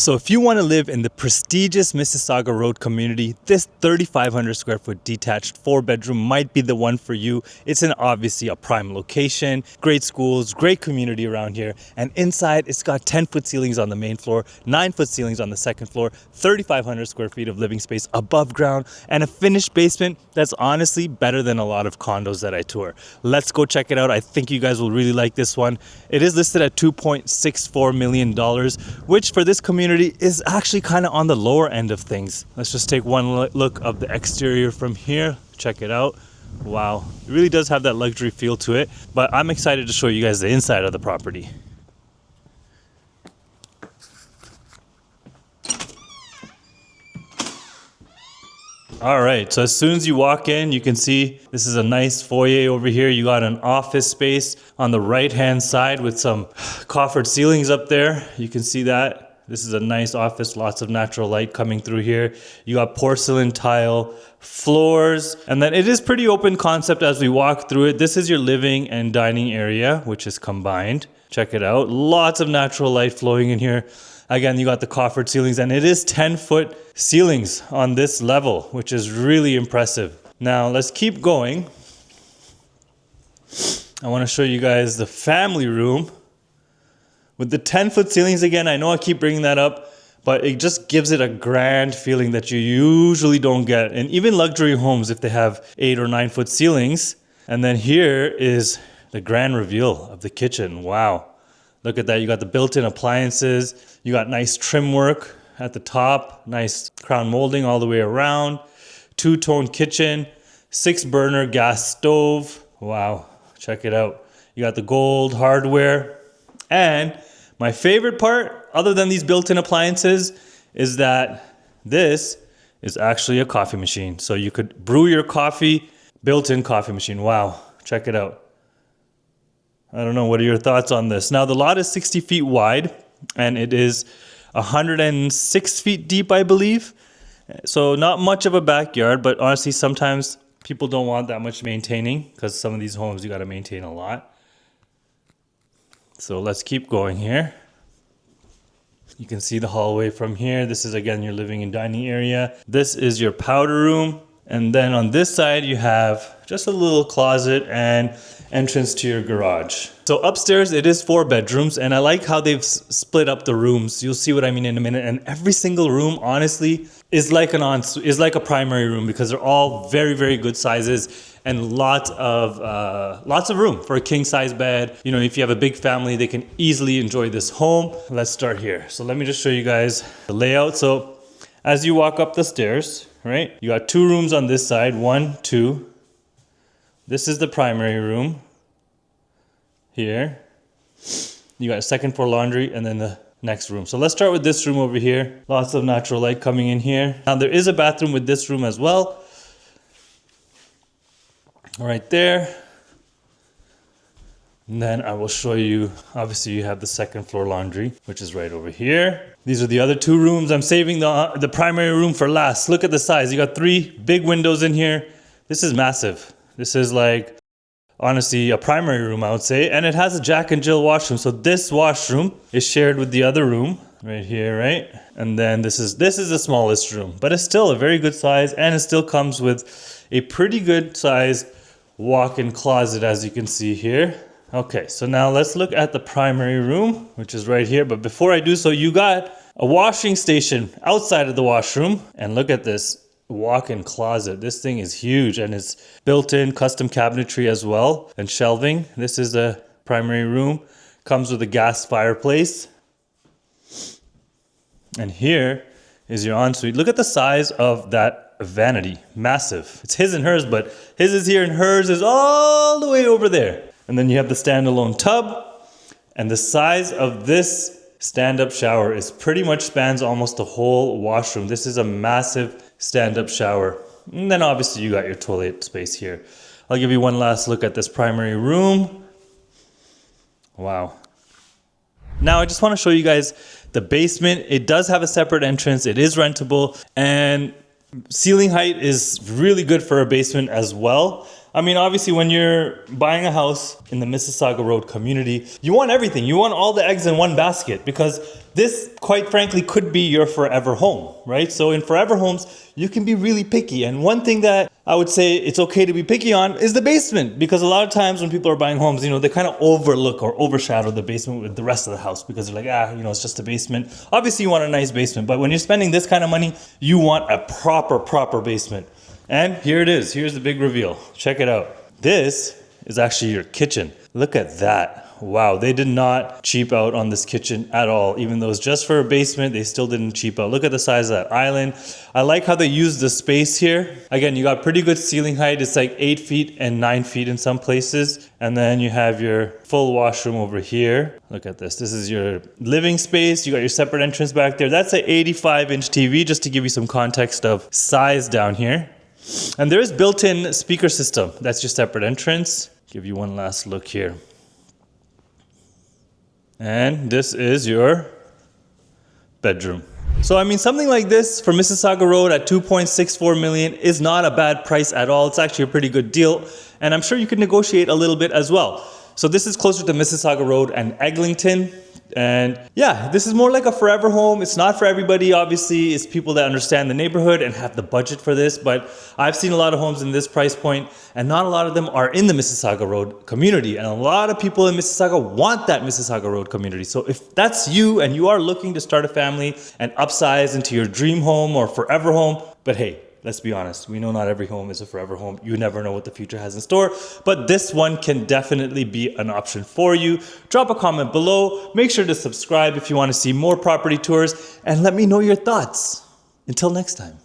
So if you want to live in the prestigious Mississauga Rd community, this 3,500 square foot detached 4-bedroom might be the one for you. It's in obviously a prime location, great schools, great community around here. And inside it's got 10-foot ceilings on the main floor, 9-foot ceilings on the second floor, 3,500 square feet of living space above ground, and a finished basement that's honestly better than a lot of condos that I tour. Let's go check it out. I think you guys will really like this one. It is listed at $2.64 million, which for this community is actually kind of on the lower end of things. Let's just take one look of the exterior from here. Check it out. Wow, it really does have that luxury feel to it, but I'm excited to show you guys the inside of the property. All right, so as soon as you walk in, you can see this is a nice foyer over here. You got an office space on the right-hand side with some coffered ceilings up there. You can see that. This is a nice office, lots of natural light coming through here. You got porcelain tile floors, and then it is pretty open concept as we walk through it. This is your living and dining area, which is combined. Check it out. Lots of natural light flowing in here. Again, you got the coffered ceilings, and it is 10-foot ceilings on this level, which is really impressive. Now, let's keep going. I want to show you guys the family room. With the 10-foot ceilings, again, I know I keep bringing that up, but it just gives it a grand feeling that you usually don't get. And even luxury homes, if they have 8 or 9-foot ceilings. And then here is the grand reveal of the kitchen. Wow. Look at that. You got the built-in appliances. You got nice trim work at the top. Nice crown molding all the way around. 2-tone kitchen. 6-burner gas stove. Wow. Check it out. You got the gold hardware. And my favorite part, other than these built-in appliances, is that this is actually a coffee machine. So you could brew your coffee, built-in coffee machine. Wow, check it out. I don't know, what are your thoughts on this? Now the lot is 60 feet wide and it is 106 feet deep, I believe. So not much of a backyard, but honestly, sometimes people don't want that much maintaining because some of these homes you got to maintain a lot. So let's keep going here. You can see the hallway from here. This is again your living and dining area. This is your powder room. And then on this side you have just a little closet and entrance to your garage. So upstairs it is 4 bedrooms, and I like how they've split up the rooms. You'll see what I mean in a minute. And every single room honestly is like a primary room because they're all very, very good sizes and lots of room for a king size bed. You know, if you have a big family, they can easily enjoy this home. Let's start here. So let me just show you guys the layout. So as you walk up the stairs, right, you got 2 rooms on this side, 1, 2. This is the primary room here. You got a second floor laundry and then the next room. So let's start with this room over here. Lots of natural light coming in here. Now there is a bathroom with this room as well. Right there. And then I will show you, obviously you have the second floor laundry, which is right over here. These are the other 2 rooms. I'm saving the primary room for last. Look at the size. You got 3 big windows in here. This is massive. This is like, honestly, a primary room, I would say. And it has a Jack and Jill washroom. So this washroom is shared with the other room right here, right? And then this is the smallest room, but it's still a very good size, and it still comes with a pretty good size walk-in closet, as you can see here. Okay, so now let's look at the primary room, which is right here. But before I do so, you got a washing station outside of the washroom. And look at this walk-in closet. This thing is huge, and it's built-in custom cabinetry as well and shelving. This is the primary room. Comes with a gas fireplace. And here is your ensuite. Look at the size of that vanity. Massive. It's his and hers, but his is here and hers is all the way over there. And then you have the standalone tub, and the size of this stand-up shower is pretty much spans almost the whole washroom. This is a massive stand-up shower. And then obviously you got your toilet space here. I'll give you one last look at this primary room. Wow. Now I just want to show you guys the basement. It does have a separate entrance. It is rentable, and ceiling height is really good for a basement as well. I mean, obviously, when you're buying a house in the Mississauga Road community, you want everything. You want all the eggs in one basket because this, quite frankly, could be your forever home, right? So in forever homes, you can be really picky. And one thing that I would say it's okay to be picky on is the basement, because a lot of times when people are buying homes, they kind of overlook or overshadow the basement with the rest of the house because they're like, it's just a basement. Obviously, you want a nice basement, but when you're spending this kind of money, you want a proper basement. And here it is. Here's the big reveal. Check it out. This is actually your kitchen. Look at that. Wow, they did not cheap out on this kitchen at all. Even though it's just for a basement, they still didn't cheap out. Look at the size of that island. I like how they use the space here. Again, you got pretty good ceiling height. It's like 8 feet and 9 feet in some places. And then you have your full washroom over here. Look at this. This is your living space. You got your separate entrance back there. That's an 85-inch TV, just to give you some context of size down here. And there is built-in speaker system. That's your separate entrance. Give you one last look here. And this is your bedroom. So I mean, something like this for Mississauga Road at 2.64 million is not a bad price at all. It's actually a pretty good deal. And I'm sure you can negotiate a little bit as well. So this is closer to Mississauga Road and Eglinton. And yeah, this is more like a forever home. It's not for everybody, obviously. It's people that understand the neighborhood and have the budget for this. But I've seen a lot of homes in this price point, and not a lot of them are in the Mississauga Road community. And a lot of people in Mississauga want that Mississauga Road community. So if that's you and you are looking to start a family and upsize into your dream home or forever home, but hey, let's be honest, we know not every home is a forever home. You never know what the future has in store, but this one can definitely be an option for you. Drop a comment below. Make sure to subscribe if you want to see more property tours, and let me know your thoughts. Until next time.